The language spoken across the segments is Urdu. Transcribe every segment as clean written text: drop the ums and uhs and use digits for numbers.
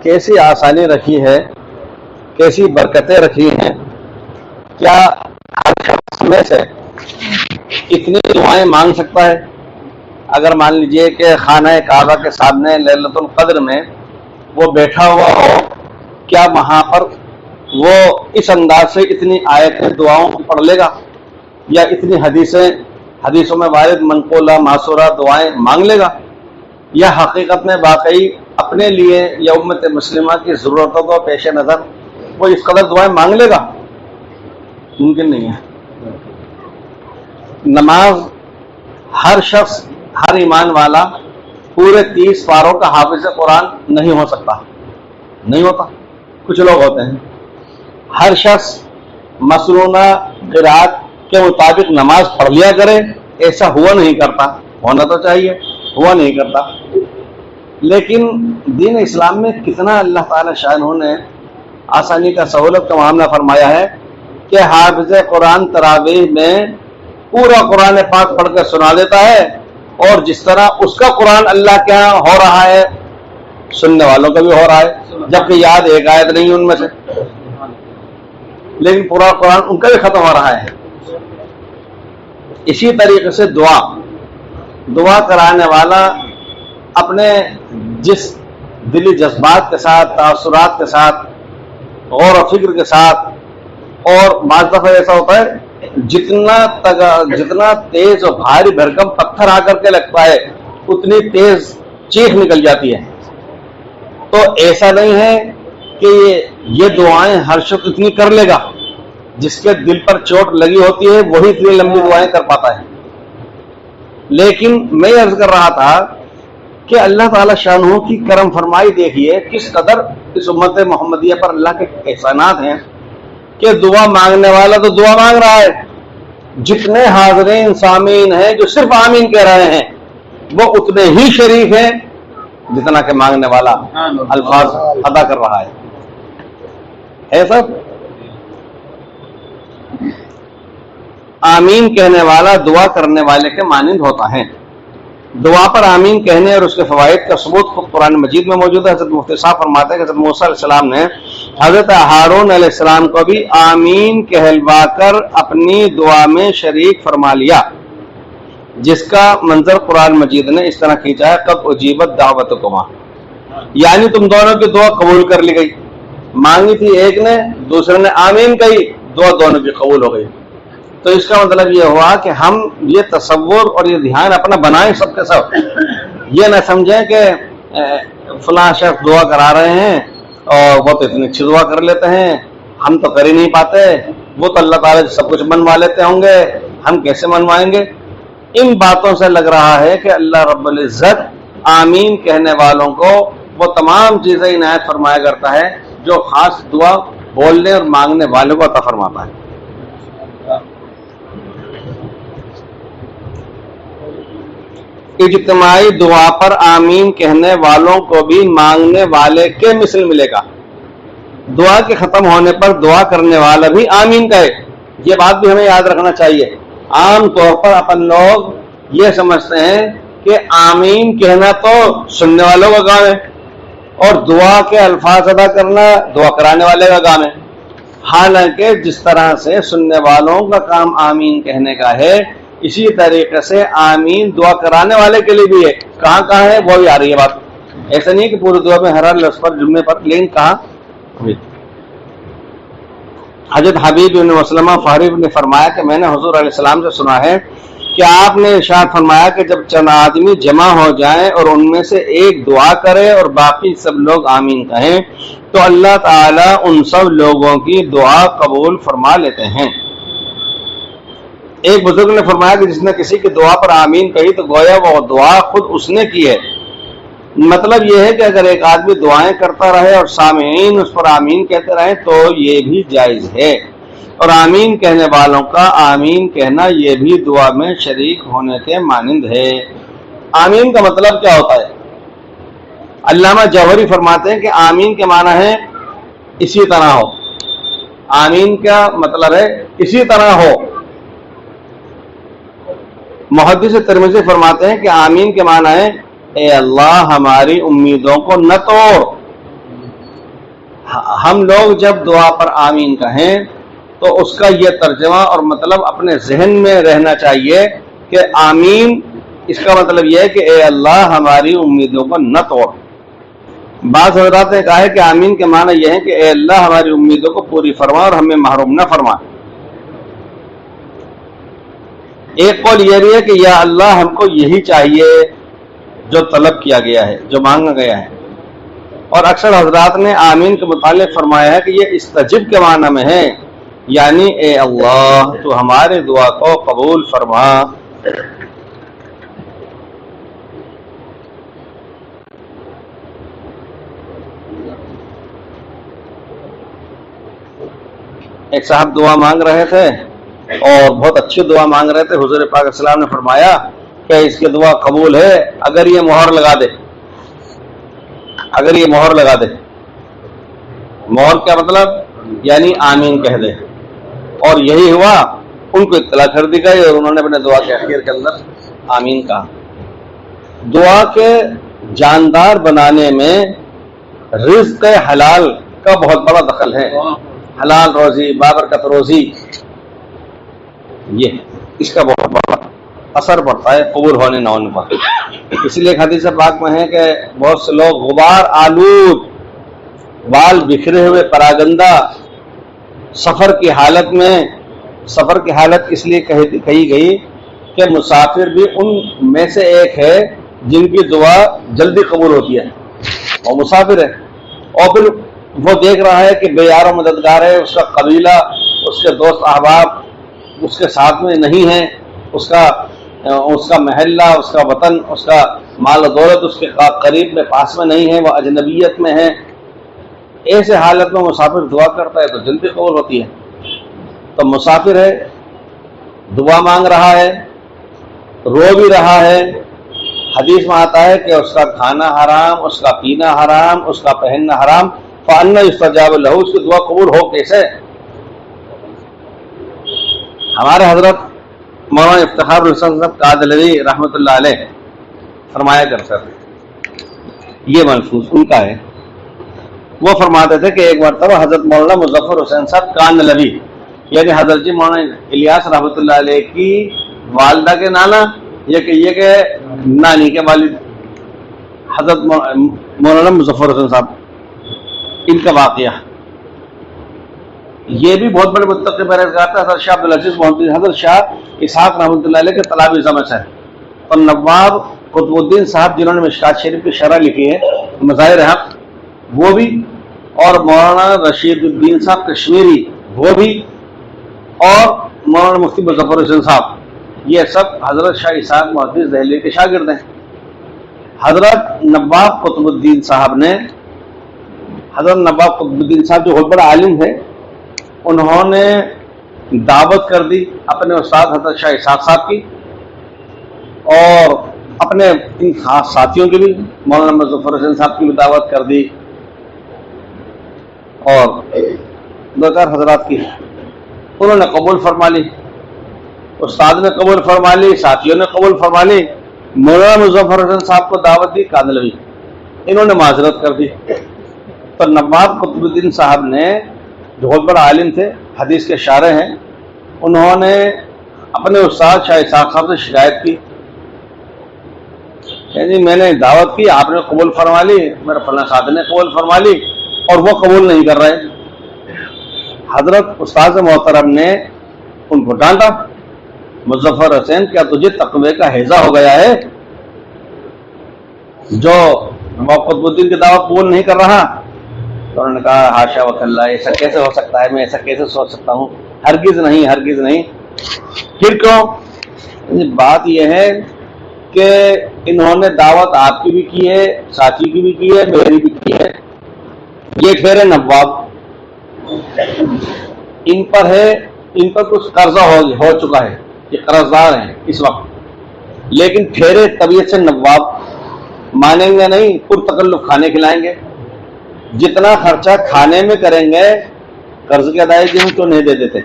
کیسی آسانی رکھی ہے، کیسی برکتیں رکھی ہیں. کیا ہر شخص میں سے اتنی دعائیں مانگ سکتا ہے؟ اگر مان لیجئے کہ خانہ کعبہ کے سامنے لیلۃ القدر میں وہ بیٹھا ہوا ہو، کیا وہاں پر وہ اس انداز سے اتنی آیتیں دعاؤں کو پڑھ لے گا، یا اتنی حدیثوں میں وارد منقولہ معصورہ دعائیں مانگ لے گا، یا حقیقت میں واقعی اپنے لیے یا امت مسلمہ کی ضرورتوں کو پیش نظر وہ اس قدر دعائیں مانگ لے گا؟ ممکن نہیں ہے. نماز ہر شخص، ہر ایمان والا پورے 30 پاروں کا حافظ قرآن نہیں ہو سکتا، نہیں ہوتا. کچھ لوگ ہوتے ہیں. ہر شخص مسنونہ قرات کے مطابق نماز پڑھ لیا کرے، ایسا ہوا نہیں کرتا. ہونا تو چاہیے، ہوا نہیں کرتا. لیکن دین اسلام میں کتنا اللہ تعالی شانہ نے آسانی کا، سہولت کا معاملہ فرمایا ہے کہ حافظ قرآن تراویح میں پورا قرآن پاک پڑھ کر سنا دیتا ہے، اور جس طرح اس کا قرآن اللہ کے ہاں ہو رہا ہے، سننے والوں کا بھی ہو رہا ہے، جبکہ یاد ایک آیت نہیں ان میں سے، لیکن پورا قرآن ان کا بھی ختم ہو رہا ہے. اسی طریقے سے دعا کرانے والا اپنے جس دلی جذبات کے ساتھ، تاثرات کے ساتھ، غور و فکر کے ساتھ، اور بعض دفعہ ایسا ہوتا ہے جتنا تیز اور بھاری بھرکم پتھر آ کر کے لگتا ہے اتنی تیز چیخ نکل جاتی ہے. تو ایسا نہیں ہے کہ یہ دعائیں ہر شخص اتنی کر لے گا. جس کے دل پر چوٹ لگی ہوتی ہے وہی اتنی لمبی دعائیں کر پاتا ہے. لیکن میں عرض کر رہا تھا کہ اللہ تعالی شانہ کی کرم فرمائی دیکھیے کس قدر اس امت محمدیہ پر اللہ کے احسانات ہیں کہ دعا مانگنے والا تو دعا مانگ رہا ہے، جتنے حاضرین سامعین ہیں جو صرف آمین کہہ رہے ہیں وہ اتنے ہی شریک ہیں جتنا کہ مانگنے والا الفاظ ادا کر رہا ہے سب. آمین کہنے والا دعا کرنے والے کے مانند ہوتا ہے. دعا پر آمین کہنے اور اس کے فوائد کا ثبوت خود قرآن مجید میں موجود ہے. حضرت مفتی صاحب فرماتے ہیں کہ حضرت موسیٰ علیہ السلام نے حضرت ہارون علیہ السلام کو بھی آمین کہلوا کر اپنی دعا میں شریک فرما لیا، جس کا منظر قرآن مجید نے اس طرح کھینچا ہے: قد اجیبت دعوتکما، یعنی تم دونوں کی دعا قبول کر لی گئی. مانگی تھی ایک نے، دوسرے نے آمین کہی، دعا دونوں کی قبول ہو گئی. تو اس کا مطلب یہ ہوا کہ ہم یہ تصور اور یہ دھیان اپنا بنائیں سب کے سب، یہ نہ سمجھیں کہ فلاں شخص دعا کرا رہے ہیں اور وہ تو اتنی اچھی دعا کر لیتے ہیں، ہم تو کر ہی نہیں پاتے، وہ تو اللہ تعالیٰ سب کچھ منوا لیتے ہوں گے، ہم کیسے منوائیں گے. ان باتوں سے لگ رہا ہے کہ اللہ رب العزت آمین کہنے والوں کو وہ تمام چیزیں عنایت فرمایا کرتا ہے جو خاص دعا بولنے اور مانگنے والوں کو عطا فرماتا ہے. اجتماعی دعا پر آمین کہنے والوں کو بھی مانگنے والے کے مثل ملے گا. دعا کے ختم ہونے پر دعا کرنے والا بھی آمین کہے. یہ بات بھی ہمیں یاد رکھنا چاہیے. عام طور پر اپن لوگ یہ سمجھتے ہیں کہ آمین کہنا تو سننے والوں کا کام ہے اور دعا کے الفاظ ادا کرنا دعا کرانے والے کا کام ہے. حالانکہ جس طرح سے سننے والوں کا کام آمین کہنے کا ہے، اسی طریقے سے آمین دعا کرانے والے کے لیے بھی ہے. کہاں ہے وہ بھی آ رہی ہے بات. ایسا نہیں کہ پوری دعا میں ہر لفظ پر جملے پر، لیکن کہاں. حضرت حبیب بن مسلمہ فہری نے فرمایا کہ میں نے حضور علیہ السلام سے سنا ہے کہ آپ نے ارشاد فرمایا کہ جب چند آدمی جمع ہو جائیں اور ان میں سے ایک دعا کرے اور باقی سب لوگ آمین کہیں تو اللہ تعالیٰ ان سب لوگوں کی دعا قبول فرما لیتے ہیں. ایک بزرگ نے فرمایا کہ جس نے کسی کی دعا پر آمین کہی تو گویا وہ دعا خود اس نے کی ہے. مطلب یہ ہے کہ اگر ایک آدمی دعائیں کرتا رہے اور سامعین اس پر آمین کہتے رہیں تو یہ بھی جائز ہے، اور آمین کہنے والوں کا آمین کہنا یہ بھی دعا میں شریک ہونے کے مانند ہے. آمین کا مطلب کیا ہوتا ہے؟ علامہ جوہری فرماتے ہیں کہ آمین کے معنی ہے اسی طرح ہو. آمین کا مطلب ہے اسی طرح ہو. محدث ترمذی فرماتے ہیں کہ آمین کے معنی ہے اے اللہ ہماری امیدوں کو نہ توڑ. ہم لوگ جب دعا پر آمین کہیں تو اس کا یہ ترجمہ اور مطلب اپنے ذہن میں رہنا چاہیے کہ آمین اس کا مطلب یہ ہے کہ اے اللہ ہماری امیدوں کو نہ توڑ. بعض حضرات نے کہا ہے کہ آمین کے معنی یہ ہے کہ اے اللہ ہماری امیدوں کو پوری فرما اور ہمیں محروم نہ فرما. ایک قول یہ بھی ہے کہ یا اللہ ہم کو یہی چاہیے جو طلب کیا گیا ہے، جو مانگا گیا ہے. اور اکثر حضرات نے آمین کے متعلق فرمایا ہے کہ یہ استجب کے معنی میں ہے، یعنی اے اللہ تو ہمارے دعا کو قبول فرما. ایک صاحب دعا مانگ رہے تھے اور بہت اچھی دعا مانگ رہے تھے. حضور پاک علیہ السلام نے فرمایا کہ اس کی دعا قبول ہے اگر یہ مہر لگا دے. اگر یہ مہر لگا دے، مہر کیا مطلب؟ یعنی آمین کہہ دے. اور یہی ہوا، ان کو اطلاع کر دی گئی اور انہوں نے اپنے دعا کے اخیر کے اندر آمین کہا. دعا کے جاندار بنانے میں رزق حلال کا بہت بڑا دخل ہے. حلال روزی، بابرکت روزی، یہ اس کا بہت بڑا اثر پڑتا ہے قبول ہونے نہ ہونے پر. اس لیے حدیث پاک میں ہے کہ بہت سے لوگ غبار آلود، بال بکھرے ہوئے، پراگندہ، سفر کی حالت میں، سفر کی حالت اس لیے کہی گئی کہ مسافر بھی ان میں سے ایک ہے جن کی دعا جلدی قبول ہوتی ہے. اور مسافر ہے اور پھر وہ دیکھ رہا ہے کہ بے یار و مددگار ہے، اس کا قبیلہ، اس کے دوست احباب اس کے ساتھ میں نہیں ہیں، اس کا محلہ، اس کا وطن، اس کا مال و دولت اس کے قریب میں پاس میں نہیں ہے، وہ اجنبیت میں ہے. ایسے حالت میں مسافر دعا کرتا ہے تو جلدی قبول ہوتی ہے. تو مسافر ہے، دعا مانگ رہا ہے، رو بھی رہا ہے. حدیث میں آتا ہے کہ اس کا کھانا حرام، اس کا پینا حرام، اس کا پہننا حرام، فَأَنَّ يُسْتَجَابُ لَهُ، اس کی دعا قبول ہو کیسے؟ ہمارے حضرت مولانا افتخار الحسن صاحب قادلوی رحمۃ اللہ علیہ فرمایا کرتے تھے، یہ ملفوظ ان کا ہے. وہ فرماتے تھے کہ ایک مرتبہ حضرت مولانا مظفر حسین صاحب کاندلوی، یعنی حضرت جی مولانا الیاس رحمۃ اللہ علیہ کی والدہ کے نانا، یہ کہ نانی کے والد حضرت مولانا مظفر حسین صاحب، ان کا واقعہ یہ بھی بہت بڑے متقی پرہیزگار تھے. حضرت شاہ عبدالعزیز محمد حضرت شاہ اسحاق رحمۃ اللہ علیہ کے طلابی زمن سے، اور نواب قطب الدین صاحب جنہوں نے مشکات شریف کی شرح لکھی ہے، مظاہر حق، وہ بھی، اور مولانا رشید الدین صاحب کشمیری، وہ بھی، اور مولانا مفتی مظفر حسین صاحب، یہ سب حضرت شاہ اسحاق محدث دہلوی کے شاگرد ہیں. حضرت نواب قطب الدین صاحب نے، حضرت نواب قطب الدین صاحب جو بہت بڑا عالم ہے، انہوں نے دعوت کر دی اپنے استاد حضرت شاہ اسحاق صاحب کی، اور اپنے ان خاص ساتھیوں کی بھی، مولانا مظفر حسین صاحب کی بھی دعوت کر دی، اور دو چار حضرات کی. انہوں نے قبول فرما لی، استاد نے قبول فرما لی، ساتھیوں نے قبول فرما لی. مولانا مظفر حسین صاحب کو دعوت دی کاندلوی، انہوں نے معذرت کر دی. تو نواب قطب الدین صاحب نے، جو بہت بڑا عالم تھے، حدیث کے شارح ہیں، انہوں نے اپنے استاد شاہ اسحاق صاحب سے شکایت کی کہ جی میں نے دعوت کی، آپ نے قبول فرما لی، میرے فلاں ساتھ نے قبول فرما لی، اور وہ قبول نہیں کر رہے. حضرت استاد محترم نے ان کو ڈانٹا، مظفر حسین کیا تجھے تقوی کا ہیضہ ہو گیا ہے جو قطب الدین کی دعوت قبول نہیں کر رہا؟ تو انہوں نے کہا حاشا وکلا، ایسا کیسے ہو سکتا ہے، میں ایسا کیسے سوچ سکتا ہوں، ہرگز نہیں، ہرگز نہیں. پھر کیوں؟ بات یہ ہے کہ انہوں نے دعوت آپ کی بھی کی ہے، ساتھی کی بھی کی ہے، میری بھی کی ہے. یہ ٹھہرے نواب، ان پر ہے، ان پر کچھ قرضہ ہو چکا ہے، یہ قرض دار ہیں اس وقت، لیکن ٹھہرے طبیعت سے نواب، مانیں گے نہیں، پرتکلف کھانے کھلائیں گے، جتنا خرچہ کھانے میں کریں گے قرض کی ادائیگی میں کیوں نہیں دے دیتے.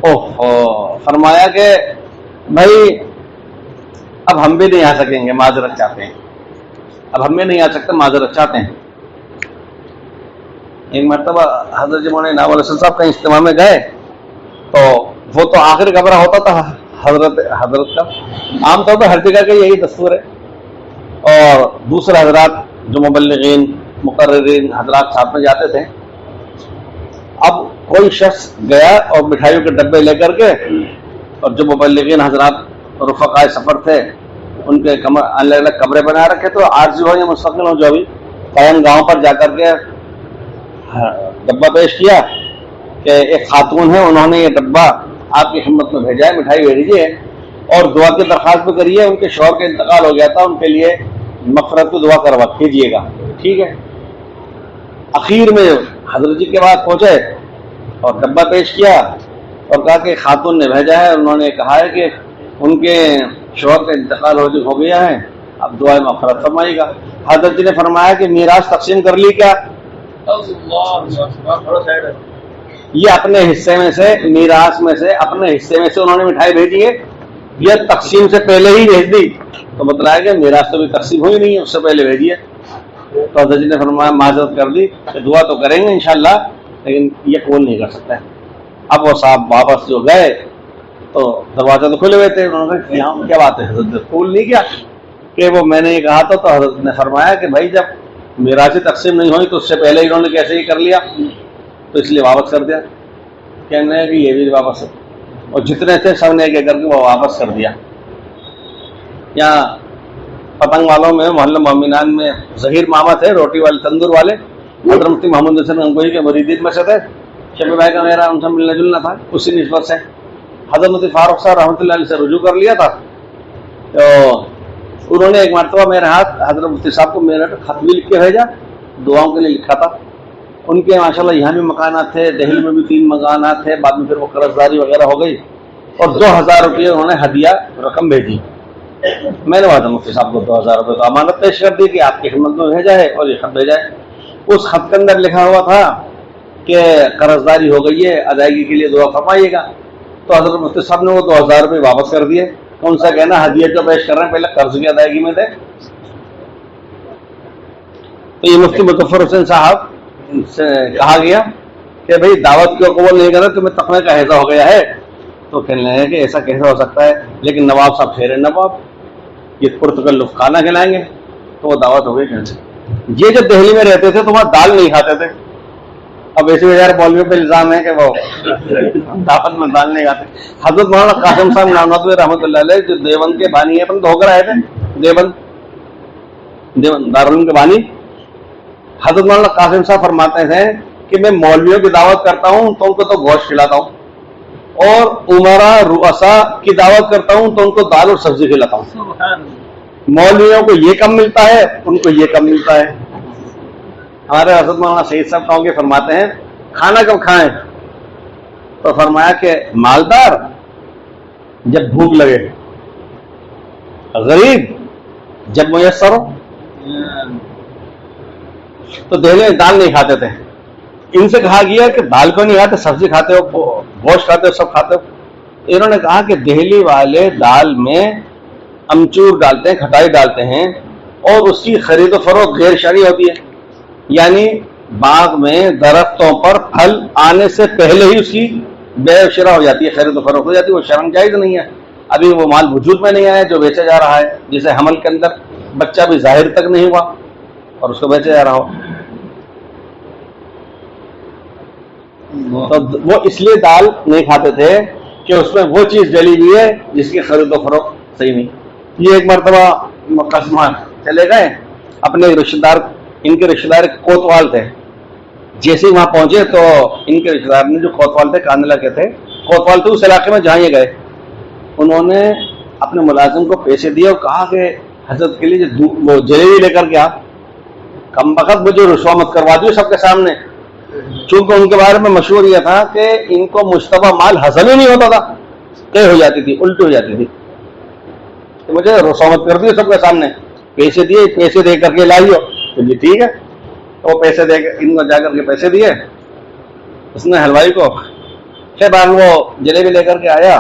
اوہ، فرمایا کہ بھائی اب ہم بھی نہیں آ سکیں گے، معذرت چاہتے ہیں، اب ہم بھی نہیں آ سکتے، معذرت چاہتے ہیں. ایک مرتبہ حضرت جی مولانا انعام الحسن صاحب کہیں اجتماع میں گئے تو وہ تو آخری کمرہ ہوتا تھا حضرت کا، عام طور پر ہر جگہ کا یہی دستور ہے، اور دوسرے حضرات جو مبلغین مقررین حضرات ساتھ میں جاتے تھے۔ اب کوئی شخص گیا اور مٹھائیوں کے ڈبے لے کر کے، اور جو مبلغین حضرات رفقائے سفر تھے ان کے الگ الگ کمرے بنا رکھے، تو عارضی ہو یا مستقل ہو جو بھی قائم گاؤں پر جا کر کے ڈبہ پیش کیا کہ ایک خاتون ہے، انہوں نے یہ ڈبہ آپ کی خدمت میں بھیجا ہے، مٹھائی بھیجیے اور دعا کی درخواست بھی کریے، ان کے شوہر کا انتقال ہو گیا تھا، ان کے لیے مغفرت کی دعا کروا کیجیے گا، ٹھیک ہے۔ اخیر میں حضرت جی کے بعد پہنچے اور ڈبہ پیش کیا اور کہا کہ خاتون نے بھیجا ہے، انہوں نے کہا ہے کہ ان کے شوہر کا انتقال ہو گیا ہے، اب دعائیں مغفرت فرمائیے گا۔ حضرت جی نے فرمایا کہ میراث تقسیم کر لی کیا؟ یہ اپنے حصے میں سے، میراث میں سے اپنے حصے میں سے انہوں نے مٹھائی بھیجی ہے، یہ تقسیم سے پہلے ہی بھیج دی، تو بتلایا کہ میراث تو بھی تقسیم ہوئی نہیں ہے، اس سے پہلے بھیجی ہے۔ تو حضرت جی نے فرمایا معذرت کر دی کہ دعا تو کریں گے انشاءاللہ لیکن یہ قبول نہیں کر سکتا ہے۔ اب وہ صاحب واپس جو گئے تو دروازے تو کھلے ہوئے تھے، انہوں نے کہا یہاں کیا بات ہے، حضرت نے قبول نہیں کیا کہ وہ میں نے یہ کہا تھا، تو حضرت نے فرمایا کہ بھائی جب میراث تقسیم نہیں ہوئی تو اس سے پہلے انہوں نے کیسے ہی کر لیا، تو اس لیے واپس کر دیا۔ کہنے کہ یہ بھی واپس، اور جتنے تھے سب نے ایک کر کے وہ واپس کر دیا۔ یہاں پتنگ والوں میں محلہ مومنان میں ظہیر ماما تھے، روٹی والے تندور والے، حضرت مفتی محمود حسین گنگوہی کے مریدین میں سے تھے، شفیع بھائی کا میرا ان سے ملنا جلنا تھا، اسی نسبت سے حضرت مفتی فاروق صاحب رحمۃ اللہ علیہ سے رجوع کر لیا تھا۔ تو انہوں نے ایک مرتبہ میرے ہاتھ حضرت مفتی صاحب کو میرے خط بھی لکھ کے بھیجا، دعاؤں کے لیے لکھا تھا۔ ان کے ماشاءاللہ یہاں بھی مکانات تھے، دہلی میں بھی 3 مکانات تھے، بعد میں پھر وہ قرض داری وغیرہ ہو گئی، اور 2000 روپئے انہوں نے ہدیہ رقم بھیجی۔ میں نے حضرت مفتی صاحب کو 2000 روپئے تو امانت پیش کر دی کہ آپ کی خدمت میں بھیجا ہے اور یہ خط بھیجا ہے۔ اس خط کے اندر لکھا ہوا تھا کہ قرض داری ہو گئی ہے، ادائیگی کے لیے دعا فرمائیے گا۔ تو حضرت مفتی صاحب نے وہ 2000 روپئے واپس کر دیے، ان سے کہنا ہدیہ جو پیش کر رہے ہیں پہلے قرض کی ادائیگی میں دے۔ تو یہ مفتی مظفر حسین صاحب سے کہا گیا کہ بھئی دعوت کیوں قبول نہیں کر رہے، تمہیں تقوی کا حیضہ ہو گیا ہے؟ تو کہنے لگے کہ ایسا کیسے ہو سکتا ہے، لیکن نواب صاحب ٹھہرے نواب، یہ پرتکلف کھانا کھلائیں گے، تو وہ دعوت ہو گئی کیسے؟ یہ جب دہلی میں رہتے تھے تو وہاں دال نہیں کھاتے تھے، اب ایسے وغیرہ مولویوں پہ الزام ہے کہ وہ دعوت میں دال نہیں کھاتے۔ حضرت مولانا قاسم صاحب نانوتوی رحمۃ اللہ علیہ جو دیوبند کے بانی اپن تو ہو کر آئے تھے، دیوبند دارالعلوم کے بانی، حضرت مولانا قاسم صاحب فرماتے ہیں کہ میں مولویوں کی دعوت کرتا ہوں تو ان کو تو گوشت کھلاتا ہوں، اور عمرا رؤسا کی دعوت کرتا ہوں تو ان کو دال اور سبزی کھلاتا ہوں۔ مولویوں کو یہ کم ملتا ہے، ان کو یہ کم ملتا ہے۔ ہمارے حضرت مولانا سعید صاحب کہوں گے فرماتے ہیں کھانا کب کھائیں، تو فرمایا کہ مالدار جب بھوک لگے، غریب جب میسر ہو۔ تو دہلی میں دال نہیں کھاتے تھے، ان سے کہا گیا کہ دال کو نہیں کھاتے، سبزی کھاتے ہو، گوشت کھاتے ہو، سب کھاتے ہو۔ انہوں نے کہا کہ دہلی والے دال میں امچور ڈالتے ہیں، کھٹائی ڈالتے ہیں، اور اس کی خرید و فروخت غیر شرعی ہوتی ہے، یعنی باغ میں درختوں پر پھل آنے سے پہلے ہی اس کی بے و شرع ہو جاتی ہے، خرید و فروخت ہو جاتی ہے، وہ شرعاً جائز نہیں ہے۔ ابھی وہ مال وجود میں نہیں آیا جو بیچا جا رہا ہے، جسے حمل کے اندر بچہ بھی ظاہر تک نہیں ہوا اور اس کو بیچا جا رہا ہو، تو وہ اس لیے دال نہیں کھاتے تھے کہ اس میں وہ چیز ڈلی ہوئی ہے جس کی خرید و فروخت صحیح نہیں۔ یہ ایک مرتبہ مقدمہ چلے گئے اپنے رشتہ دار، ان کے رشتہ دار کوتوال تھے، جیسے ہی وہاں پہنچے تو ان کے رشتہ دار نے جو کوتوال تھے، کاندلہ کے تھے، کوتوال تھے اس علاقے میں جہاں یہ گئے، انہوں نے اپنے ملازم کو پیسے دیے اور کہا کہ حضرت کے لیے وہ جلیبی لے کر کے آپ کم وقت مجھے رسوا مت کروا دیو سب کے سامنے، چونکہ ان کے بارے میں مشہور یہ تھا کہ ان کو مشتبہ مال ہضم ہی نہیں ہوتا تھا، طے ہو جاتی تھی، الٹی ہو جاتی تھی، تو مجھے رسوا مت کر دیو سب کے سامنے، پیسے دیے، پیسے دے کر کے لائیو، تو جی ٹھیک ہے، وہ پیسے دے کے ان کو جا کر کے پیسے دیے اس نے حلوائی کو، پھر بعد وہ جلیبی لے کر کے آیا،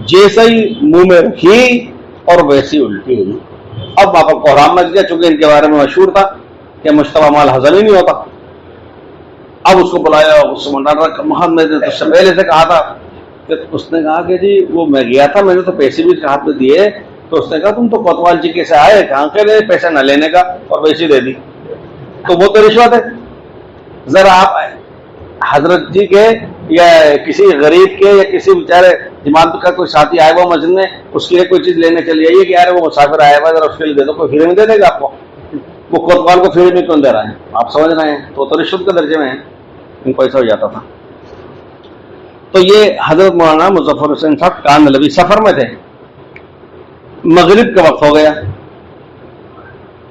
جیسے ہی منہ میں رکھی اور ویسی الٹی ہوئی۔ اب وہاں پر کوحرام مچ گیا، چونکہ ان کے بارے میں مشہور تھا کہ مشتبہ مال ہضم ہی نہیں ہوتا۔ اب اس کو بلایا, اس سے محمد نے تو اس سے پہلے سے کہا تھا کہ اس نے کہا کہ جی وہ میں گیا تھا, میں نے تو پیسے بھی ہاتھ میں دیے. تو اس نے کہا تم تو کوتوال جی کے سے آئے, کہاں کے پیسے نہ لینے کا اور ویسے دے دی, تو وہ تو رشوت ہے. ذرا آپ حضرت جی کے یا کسی غریب کے یا کسی بیچارے جماعت کا کوئی ساتھی آئے ہوا مسجد میں, اس کے لیے کوئی چیز لینے چلی آئیے کہ یار وہ مسافر آیا ہوا ذرا اس کے لیے دے دو, کوئی فری میں دے دے گا آپ کو؟ وہ کوتوال کو فری میں کیوں دے رہا ہے؟ آپ سمجھ رہے ہیں, تو رشوت کے درجے میں ہیں, ان کو ایسا ہو جاتا تھا. تو یہ حضرت مولانا مظفر حسین صاحب کاندھلوی سفر میں تھے, مغرب کا وقت ہو گیا,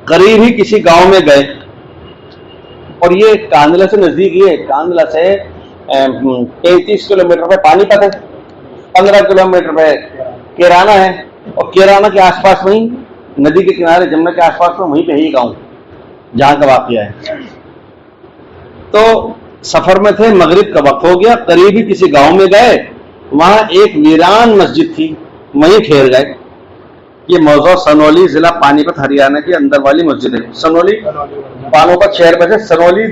قریب ہی کسی گاؤں میں گئے, اور یہ کاندھلہ سے نزدیک ہی ہے, کاندھلہ سے 33 کلومیٹر پہ پانی پت ہے, 15 کلومیٹر پہ کیرانہ ہے, اور کیرانہ کے آس پاس وہیں ندی کے کنارے جمنا کے آس پاس میں وہیں پہ ہی گاؤں جہاں کا واقعہ ہے. تو سفر میں تھے, مغرب کا وقت ہو گیا, قریب ہی کسی گاؤں میں گئے, وہاں ایک ویران مسجد تھی, وہیں ٹھہر گئے. یہ موضوع سنولی ضلع پانی پت ہریانہ کے اندر والی مسجد ہے. سنولی پانو پت شہر میں سے سنولی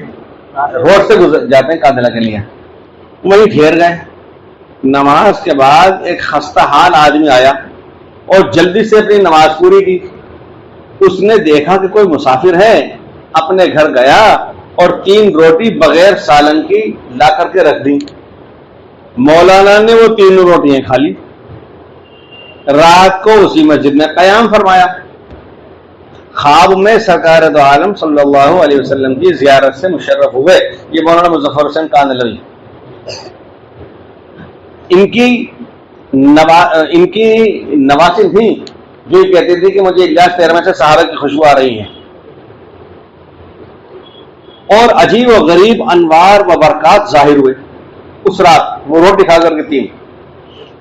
روڈ سے گزر جاتے ہیں کاندھلہ کے لیے, وہیں ٹھہر گئے. نماز کے بعد ایک خستہ حال آدمی آیا اور جلدی سے اپنی نماز پوری کی. اس نے دیکھا کہ کوئی مسافر ہے, اپنے گھر گیا اور 3 روٹی بغیر سالن کی لا کر کے رکھ دی. مولانا نے وہ 3 روٹیاں کھا لی. رات کو اسی مسجد میں قیام فرمایا. خواب میں سرکار دو عالم صلی اللہ علیہ وسلم کی زیارت سے مشرف ہوئے. یہ مولانا مظفر حسین کاندھلوی. ان کی نواسن تھیں جو یہ کہتی تھی کہ مجھے اجلاس 13 سے صحابہ کی خوشبو آ رہی ہے, اور عجیب و غریب انوار و برکات ظاہر ہوئے اس رات. وہ روٹی کھا کر کے 3.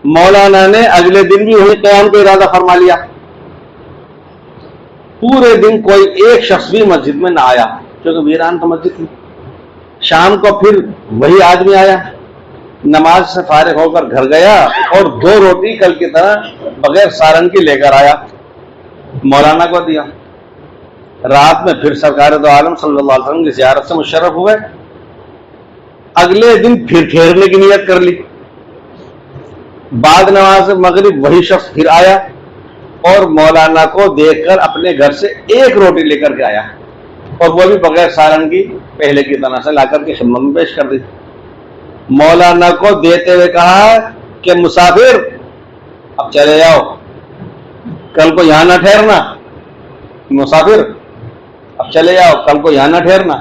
مولانا نے اگلے دن بھی وہی قیام کا ارادہ فرما لیا. پورے دن کوئی ایک شخص بھی مسجد میں نہ آیا, کیونکہ ویران تو مسجد تھی. شام کو پھر وہی آدمی آیا, نماز سے فارغ ہو کر گھر گیا اور 2 روٹی کل کی طرح بغیر سالن کی لے کر آیا, مولانا کو دیا. رات میں پھر سرکار دو عالم صلی اللہ علیہ وسلم کی زیارت سے مشرف ہوئے. اگلے دن پھر ٹھہرنے کی نیت کر لی. بعد نماز مغرب وہی شخص پھر آیا اور مولانا کو دیکھ کر اپنے گھر سے 1 روٹی لے کر کے آیا, اور وہ بھی بغیر سالن کی پہلے کی طرح سے لا کر کے خدمت میں پیش کر دی. مولانا کو دیتے ہوئے کہا کہ مسافر اب چلے جاؤ, کل کو یہاں نہ ٹھہرنا. مسافر اب چلے جاؤ, کل کو یہاں نہ ٹھہرنا.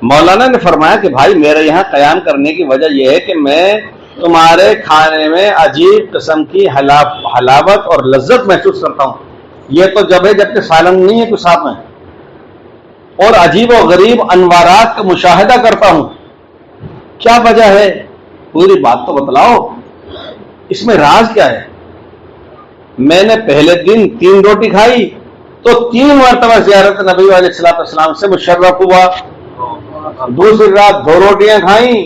مولانا نے فرمایا کہ بھائی میرے یہاں قیام کرنے کی وجہ یہ ہے کہ میں تمہارے کھانے میں عجیب قسم کی حلاوت اور لذت محسوس کرتا ہوں. یہ تو جب ہے جب کہ سالن نہیں ہے کچھ ساتھ میں, اور عجیب و غریب انوارات کا مشاہدہ کرتا ہوں. کیا وجہ ہے؟ پوری بات تو بتلاؤ, اس میں راز کیا ہے؟ میں نے پہلے دن 3 روٹی کھائی تو 3 مرتبہ زیارت نبی علیہ السلام سے مشرف ہوا. دوسری رات 2 روٹیاں کھائیں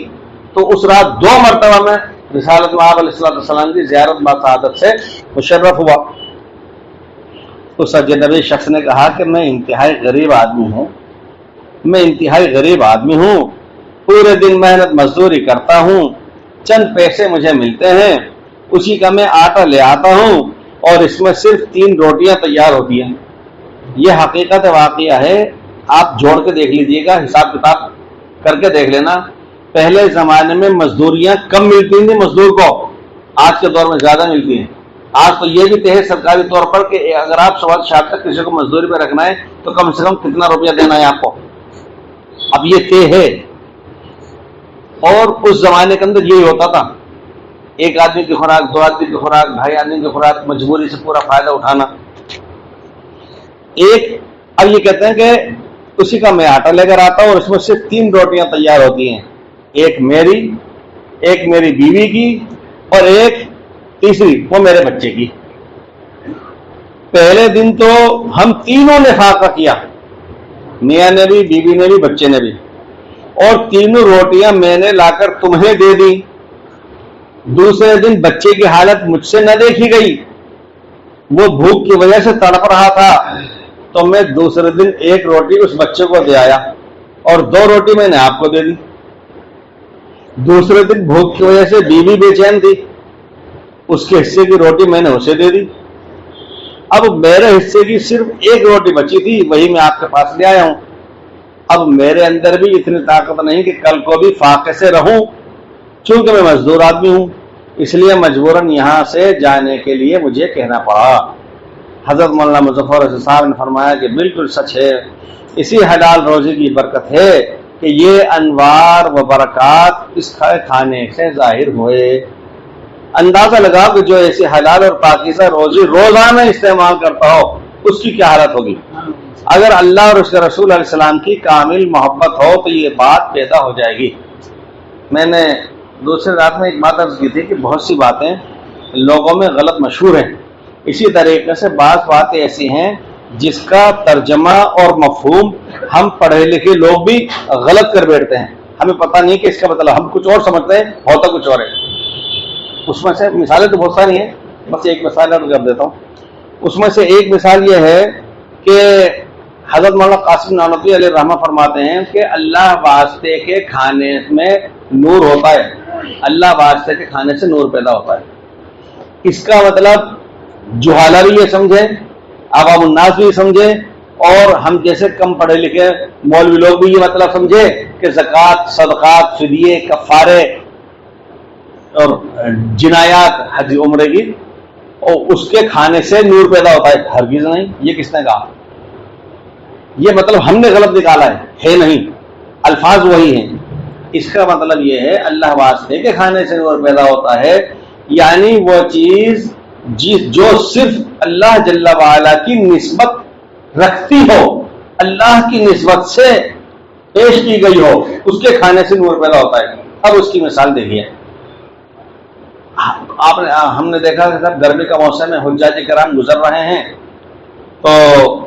تو اس رات 2 مرتبہ میں رسالت مآب علیہ السلام کی زیارت بسعادت سے مشرف ہوا. اس اجنبی شخص نے کہا کہ میں انتہائی غریب آدمی ہوں, پورے دن محنت مزدوری کرتا ہوں, چند پیسے مجھے ملتے ہیں, اسی کا میں آٹا لے آتا ہوں, اور اس میں صرف 3 روٹیاں تیار ہوتی ہیں. یہ حقیقت واقعہ ہے, آپ جوڑ کے دیکھ لیجئے گا, حساب کتاب کر کے دیکھ لینا. پہلے زمانے میں مزدوریاں کم ملتی تھیں مزدور کو, آج کے دور میں زیادہ ملتی ہیں. آج تو یہ بھی طے ہے سرکاری طور پر کہ اگر آپ صبح شام تک کسی کو مزدوری پہ رکھنا ہے تو کم سے کم کتنا روپیہ دینا ہے آپ کو, اب یہ طے ہے. اور اس زمانے کے اندر یہی ہوتا تھا, 1 آدمی کی خوراک, 2 آدمی کی خوراک, 2.5 آدمی کی خوراک, مجبوری سے پورا فائدہ اٹھانا. اب یہ کہتے ہیں کہ اسی کا میں آٹا لے کر آتا ہوں اور اس میں صرف 3 روٹیاں تیار ہوتی ہیں, ایک میری بیوی کی اور ایک تیسری وہ میرے بچے کی. پہلے دن تو ہم تینوں نے فاقہ کیا, میاں نے بھی, بیوی نے بھی, بچے نے بھی, اور 3 روٹیاں میں نے لا کر تمہیں دے دی. دوسرے دن بچے کی حالت مجھ سے نہ دیکھی گئی, وہ بھوک کی وجہ سے تڑپ رہا تھا, تو میں دوسرے دن 1 روٹی اس بچے کو دے آیا. اور 2 روٹی میں نے آپ کو دے دی. دوسرے دن بھوک کی وجہ سے بیوی بے چین تھی، اس کے حصے کی روٹی میں نے اسے دے دی. اب میرے حصے کی صرف 1 روٹی بچی تھی، وہی میں آپ کے پاس لے آیا ہوں. اب میرے اندر بھی اتنی طاقت نہیں کہ کل کو بھی فاقے سے رہوں، چونکہ میں مزدور آدمی ہوں، اس لیے مجبوراً یہاں سے جانے کے لیے مجھے کہنا پڑا. حضرت مولانا مظفر حسین صاحب نے فرمایا کہ بالکل سچ ہے، اسی حلال روزی کی برکت ہے کہ یہ انوار و برکات اس کھانے سے ظاہر ہوئے. اندازہ لگا کہ جو ایسی حلال اور پاکیزہ روزی روزانہ استعمال کرتا ہو اس کی کیا حالت ہوگی. اگر اللہ اور اس کے رسول علیہ السلام کی کامل محبت ہو تو یہ بات پیدا ہو جائے گی. میں نے دوسرے رات میں ایک بات عرض کی تھی کہ بہت سی باتیں لوگوں میں غلط مشہور ہیں، اسی طریقے سے بعض باتیں ایسی ہیں جس کا ترجمہ اور مفہوم ہم پڑھے لکھے لوگ بھی غلط کر بیٹھتے ہیں. ہمیں پتہ نہیں کہ اس کا مطلب ہم کچھ اور سمجھتے ہیں، ہوتا کچھ اور ہے. اس میں سے مثالیں تو بہت ساری ہیں، بس ایک مثال عرض کر دیتا ہوں. اس میں سے ایک مثال یہ ہے کہ حضرت مولانا قاسم نانوتوی علیہ رحمہ فرماتے ہیں کہ اللہ واسطے کے کھانے میں نور ہوتا ہے، اللہ واسطے کے کھانے سے نور پیدا ہوتا ہے. اس کا مطلب جہالہ بھی یہ سمجھیں، عوام الناس بھی سمجھیں، اور ہم جیسے کم پڑھے لکھے مولوی لوگ بھی یہ مطلب سمجھے کہ زکوٰۃ، صدقات، فدیے، کفارے اور جنایات حج عمرے کی اور اس کے کھانے سے نور پیدا ہوتا ہے. ہرگز نہیں. یہ کس نے کہا؟ یہ مطلب ہم نے غلط نکالا ہے نہیں، الفاظ وہی ہیں. اس کا مطلب یہ ہے اللہ واسطے کے کھانے سے نور پیدا ہوتا ہے، یعنی وہ چیز جو صرف اللہ جل وعلا کی نسبت رکھتی ہو، اللہ کی نسبت سے پیش کی گئی ہو، اس کے کھانے سے نور پیدا ہوتا ہے. اب اس کی مثال دیکھیے. ہم نے دیکھا کہ سب گرمی کا موسم ہے، حجاج کرام گزر رہے ہیں تو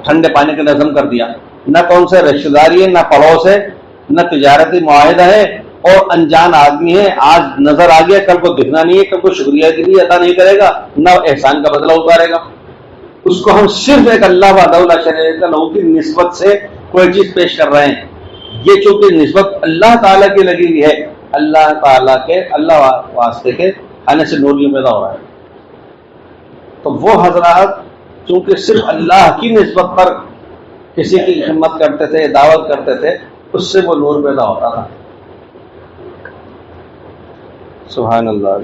ٹھنڈے پانی کا نظم کر دیا. نہ کون سے رشتہ داری ہے، نہ پڑوس ہے، نہ تجارتی معاہدہ ہے، اور انجان آدمی ہے. آج نظر آ گیا، کل کو دکھنا نہیں ہے، کل کو شکریہ کی بھی ادا نہیں کرے گا، نہ احسان کا بدلہ اتارے گا. اس کو ہم صرف ایک اللہ وحدہ لا شریک لہ کی نسبت سے کوئی چیز پیش کر رہے ہیں. یہ چونکہ نسبت اللہ تعالیٰ کی لگی ہوئی ہے، اللہ تعالیٰ کے اللہ واسطے کے کھانے سے نور پیدا ہو رہا ہے. تو وہ حضرات چونکہ صرف اللہ کی نسبت پر کسی کی خدمت کرتے تھے، دعوت کرتے تھے، اس سے وہ نور پیدا ہوتا تھا. سبحان اللہ.